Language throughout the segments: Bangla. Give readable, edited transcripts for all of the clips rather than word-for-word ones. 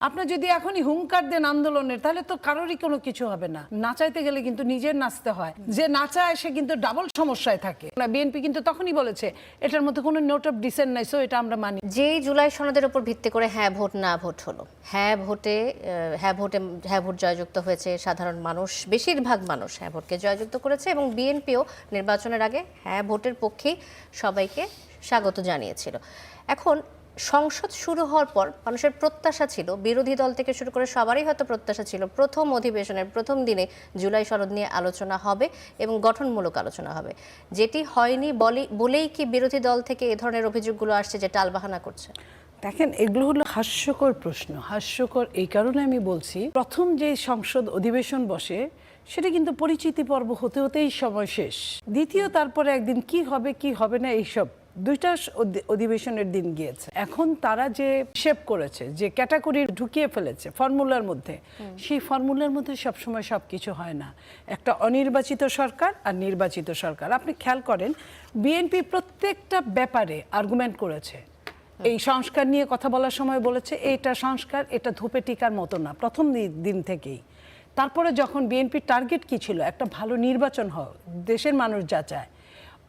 আপনার যদি এখনই হুঙ্কার দেন আন্দোলনের তাহলে তো কারোরই কোনো কিছু হবে না। নাচাইতে গেলে কিন্তু নিজের নাচতে হয়, যে নাচায় সে কিন্তু ডাবল সমস্যায় থাকে। বিএনপি কিন্তু তখনই বলেছে এটার মধ্যে কোনো নোট অফ ডিসেন্ট নাই, সো এটা আমরা মানি। যেই জুলাই সনদের উপর ভিত্তি করে হ্যাঁ ভোট না ভোট হলো, হ্যাঁ ভোট জয়যুক্ত হয়েছে, সাধারণ মানুষ বেশিরভাগ মানুষ হ্যাঁ ভোটকে জয়যুক্ত করেছে এবং বিএনপিও নির্বাচনের আগে হ্যাঁ ভোটের পক্ষেই সবাইকে স্বাগত জানিয়েছিল। এখন সংসদ শুরু হওয়ার পর মানুষের প্রত্যাশা ছিল, বিরোধী দল থেকে শুরু করে সবারই হয়তো প্রত্যাশা ছিল, প্রথম অধিবেশনের প্রথম দিনে জুলাই সনদ নিয়ে আলোচনা হবে এবং গঠনমূলক আলোচনা হবে। যেটি হয়নি বলেই কি বিরোধী দল থেকে এ ধরনের অভিযোগগুলো আসছে যে টালবাহানা করছে? দেখেন, এগুলো হলো হাস্যকর প্রশ্ন। হাস্যকর এই কারণে আমি বলছি, প্রথম যে সংসদ অধিবেশন বসে সেটা কিন্তু পরিচিতি পর্ব হতে হতেই সময় শেষ। দ্বিতীয় তারপরে একদিন কি হবে কি হবে না এইসব দুইটা অধিবেশনের দিন গিয়েছে। এখন তারা যে শেপ করেছে, যে ক্যাটাগরি ঢুকিয়ে ফেলেছে ফর্মুলার মধ্যে, সেই ফর্মুলার মধ্যে সবসময় সবকিছু হয় না। একটা অনির্বাচিত সরকার আর নির্বাচিত সরকার। আপনি খেয়াল করেন, বিএনপি প্রত্যেকটা ব্যাপারে আর্গুমেন্ট করেছে। এই সংস্কার নিয়ে কথা বলার সময় বলেছে এটা সংস্কার, এটা ধূপে টিকার মতো না, প্রথম দিন থেকেই। তারপরে যখন বিএনপির টার্গেট কি ছিল, একটা ভালো নির্বাচন হোক, দেশের মানুষ যা চায়,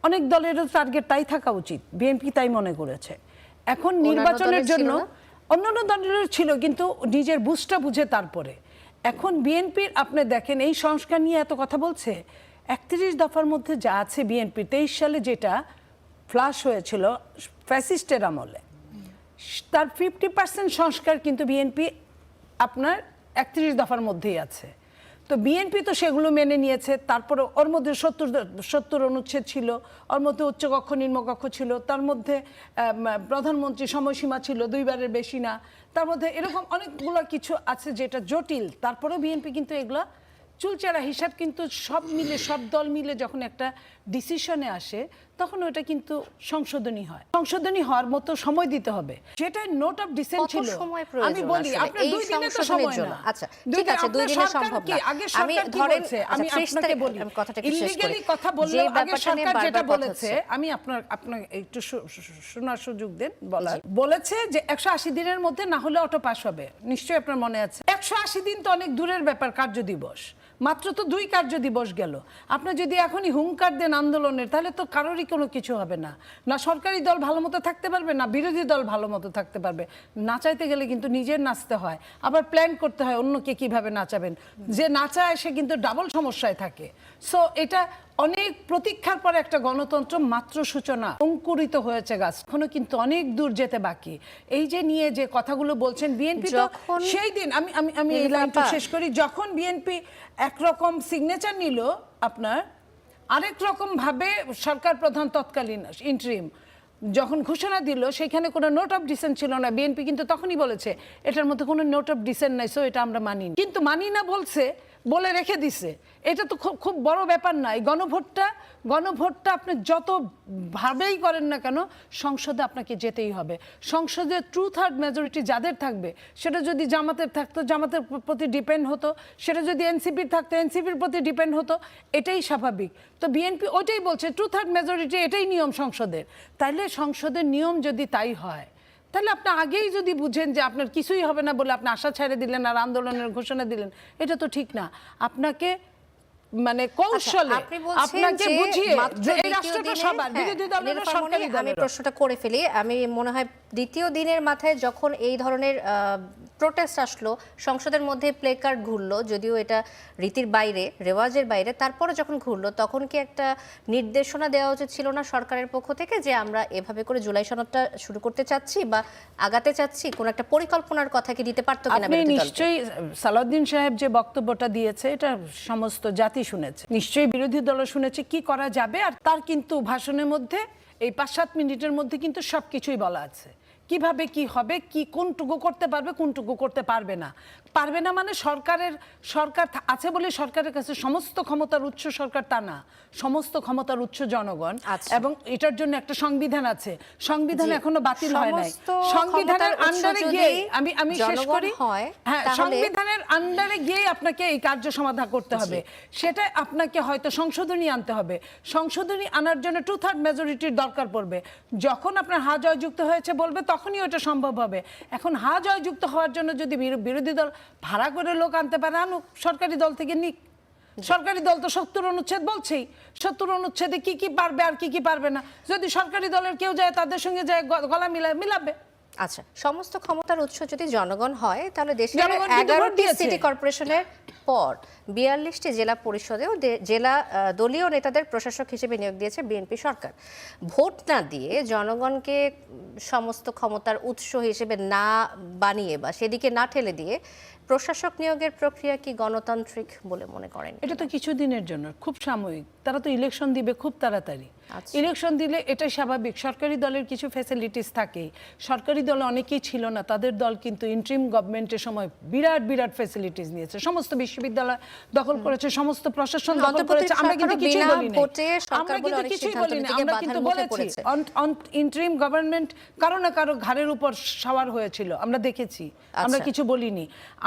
অনেক দলেরও টার্গেট তাই থাকা উচিত, বিএনপি তাই মনে করেছে। এখন নির্বাচনের জন্য অন্যান্য দলেরও ছিল, কিন্তু নিজের বুঝটা বুঝে তারপরে। এখন বিএনপির আপনি দেখেন এই সংস্কার নিয়ে এত কথা বলছে, 31 দফার মধ্যে যা আছে বিএনপি 23 সালে যেটা ফ্লাশ হয়েছিল ফ্যাসিস্টের আমলে, তার 50% সংস্কার কিন্তু বিএনপি আপনার 31 দফার মধ্যেই আছে। তো বিএনপি তো সেগুলো মেনে নিয়েছে। তারপরে ওর মধ্যে 70 অনুচ্ছেদ ছিল, ওর মধ্যে উচ্চকক্ষ নিম্নকক্ষ ছিল, তার মধ্যে প্রধানমন্ত্রী সময়সীমা ছিল 2 বারের বেশি না, তার মধ্যে এরকম অনেকগুলো কিছু আছে যেটা জটিল। তারপরেও বিএনপি কিন্তু এগুলো চুলচেরা হিসাব কিন্তু সব মিলে, সব দল মিলে যখন একটা ডিসিশনে আসে তখন ওটা কিন্তু সংশোধনী হয়। সংশোধনী হওয়ার মতো সময় দিতে হবে। যেটা নোট অফ ডিসেন্ট ছিল, আমি বলি আপনার 2 দিনে তো সময় না। আচ্ছা ঠিক আছে, 2 দিনে সম্ভব না। আমি ধরেন আমি আপনাকে বলি, ইলিগালি কথা বললে আগে সরকার যেটা বলেছে, আমি আপনার একটু শোনার সুযোগ দেন। বলেছে যে 180 দিনের মধ্যে না হলে অটো পাস হবে। নিশ্চয়ই আপনার মনে আছে। 180 দিন তো অনেক দূরের ব্যাপার, কার্য দিবস মাত্র তো 2 কার্য দিবস গেল। আপনি যদি এখনই হুঙ্কার দেন আন্দোলনের তাহলে তো কারোরই কোনো কিছু হবে না। না সরকারি দল ভালো মতো থাকতে পারবে, না বিরোধী দল ভালো মতো থাকতে পারবে। নাচাইতে গেলে কিন্তু নিজের নাচতে হয়, আবার প্ল্যান করতে হয় অন্যকে কিভাবে নাচাবেন। যে নাচায় সে কিন্তু ডাবল সমস্যায় থাকে। সো এটা অনেক প্রতীক্ষার পর একটা গণতন্ত্র মাত্র সূচনা, অঙ্কুরিত হয়েছে গাছ, এখনো কিন্তু অনেক দূর যেতে বাকি। এই যে নিয়ে যে কথাগুলো বলছেন বিএনপি, তো সেই দিন আমি এই লাইনটা শেষ করি, যখন বিএনপি একরকম সিগনেচার নিল, আপনার আরেক রকম ভাবে সরকার প্রধান তৎকালীন ইন্টারিম যখন ঘোষণা দিল, সেখানে কোনো নোট অফ ডিসেন্ট ছিল না। বিএনপি কিন্তু তখনই বলেছে এটার মধ্যে কোনো নোট অফ ডিসেন্ট নাই, সো এটা আমরা মানি। কিন্তু মানি না বলছে, বলে রেখে দিছে। এটা তো খুব বড় ব্যাপার নয়। গণভোটটা আপনি যত ভাবেই করেন না কেন, সংসদে আপনাকে যেতেই হবে। সংসদে 2/3 মেজরিটি যাদের থাকবে, সেটা যদি জামাতের থাকতো জামাতের প্রতি ডিপেন্ড হতো, সেটা যদি এনসিপির থাকতো এনসিপির প্রতি ডিপেন্ড হতো, এটাই স্বাভাবিক। তো বিএনপি ওইটাই বলছে 2/3 মেজরিটি, এটাই নিয়ম সংসদের। তাইলে সংসদের নিয়ম যদি তাই হয়, তাহলে আপনি আগেই যদি বুঝেন যে আপনার কিছুই হবে না বলে আপনি আশা ছেড়ে দিলেন আর আন্দোলনের ঘোষণা দিলেন, এটা তো ঠিক না। আপনাকে মানে কৌশলে আপনাকে বুঝিয়ে যে এই রাষ্ট্রটা সবার, বিরোধী দলের সরকারি দলের। আমি প্রশ্নটা করে ফেলি। আমি মনে হয় দ্বিতীয় দিনের মাথায় যখন এই ধরনের প্রোটেস্ট আসলো, সংসদের মধ্যে প্লে কার্ড ঘুরলো, যদিও এটা রীতির বাইরে, রেওয়াজের বাইরে, তারপরে যখন ঘুরলো তখন কি একটা নির্দেশনা দেওয়া উচিত ছিল না সরকারের পক্ষ থেকে, যে আমরা এভাবে করে জুলাই সনদটা শুরু করতে চাচ্ছি বা আগাতে চাচ্ছি? কোন একটা পরিকল্পনার কথা কি দিতে পারতো কিনা? আপনি নিশ্চয়ই সালাউদ্দিন সাহেব যে বক্তব্যটা দিয়েছে, এটা সমস্ত জাতি শুনেছে, নিশ্চয়ই বিরোধী দল শুনেছে কি করা যাবে। আর তার কিন্তু ভাষণের মধ্যে এই 5-7 মিনিটের মধ্যে কিন্তু সবকিছুই বলা আছে, কিভাবে কি হবে, কি কোনটুকু করতে পারবে কোনটুকু করতে পারবে না। মানে সরকার আছে বলে সরকারের কাছে সমস্ত ক্ষমতার উৎস সরকার তা না, সমস্ত ক্ষমতার উৎস জনগণ। এবং এটার জন্য একটা সংবিধান আছে, সংবিধান এখনো বাতিল হয় নাই। সংবিধানের আন্ডারে গিয়ে আমি শেষ করি, হ্যাঁ, সংবিধানের আন্ডারে গিয়ে আপনাকে এই কার্য সমাধান করতে হবে। সেটা আপনাকে হয়তো সংশোধনী আনতে হবে। সংশোধনী আনার জন্য 2/3 মেজরিটির দরকার পড়বে। যখন আপনার হা জয়যুক্ত হয়েছে বলবে, তখনই ওটা সম্ভব হবে। এখন জয়যুক্ত হওয়ার জন্য যদি বিরোধী দল ভাড়া করে লোক আনতে পারে, আনুক, সরকারি দল থেকে নিক। সরকারি দল তো 70 অনুচ্ছেদ বলছেই, 70 অনুচ্ছেদে কি কি পারবে আর কি কি পারবে না, যদি সরকারি দলের কেউ যায় তাদের সঙ্গে যায় গলা মিলাবে। আচ্ছা, সমস্ত ক্ষমতার উৎস যদি জনগণ হয়, তাহলে দেশের জনগণ কিন্তু ভোট 11টি দিয়েছে। সিটি কর্পোরেশনের পর 42টি জেলা পরিষদেও জেলা দলীয় নেতাদের প্রশাসক হিসেবে নিয়োগ দিয়েছে বিএনপি সরকার। ভোট না দিয়ে জনগণকে সমস্ত ক্ষমতার উৎস হিসেবে না বানিয়ে বা সেদিকে না ঠেলে দিয়ে প্রশাসক নিয়োগের প্রক্রিয়া কি গণতান্ত্রিক বলে মনে করেন? এটা তো কিছুদিনের জন্য, খুব সাময়িক। তারা তো ইলেকশন দিবে খুব তাড়াতাড়ি। ইলেকশন দিলে এটাই স্বাভাবিক। সরকারি দলের কিছু ফ্যাসিলিটিস থাকে। সরকারি দলে অনেকেই ছিল না, তাদের দল কিন্তু ইন্টারিম গভর্নমেন্টের সময় বিরাট বিরাট ফ্যাসিলিটিস নিয়েছে। সমস্ত বিশ্ববিদ্যালয় দখল করেছে, সমস্ত প্রশাসন দখল করেছে। আমরা কিন্তু কিছুই বলি না, আমরা কিন্তু কিছুই বলি না। আমরা কিন্তু বলেছি ইন্টারিম গভর্নমেন্ট কারো না কারো ঘাড়ের উপর সওয়ার হয়েছিল, আমরা দেখেছি, আমরা কিছু বলিনি।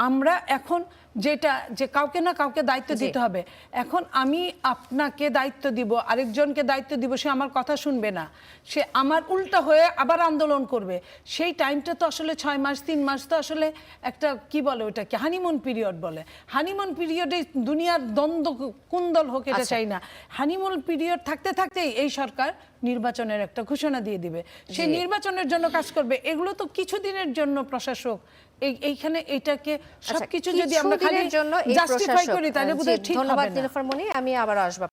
আমরা এখন যেটা যে কাউকে না কাউকে দায়িত্ব দিতে হবে। এখন আমি আপনাকে দায়িত্ব দিব, আরেকজনকে দায়িত্ব দিব, সে আমার কথা শুনবে না, সে আমার উল্টা হয়ে আবার আন্দোলন করবে। সেই টাইমটা তো আসলে 6 মাস 3 মাস তো আসলে একটা কি বলে ওটাকে হানিমুন পিরিয়ড বলে। হানিমুন পিরিয়ডে দুনিয়ার দ্বন্দ্ব কুন্দল হোক এটা চাই না। হানিমুন পিরিয়ড থাকতে থাকতেই এই সরকার নির্বাচনের একটা ঘোষণা দিয়ে দিবে, সেই নির্বাচনের জন্য কাজ করবে। এগুলো তো কিছুদিনের জন্য প্রশাসক এইখানে এটাকে সবকিছু যদি আমরা খালি জাস্টিফাই করি তাহলে বোধহয় ঠিক হবে না। ধন্যবাদ নীলুফার মনি, আমি আবার আসবো।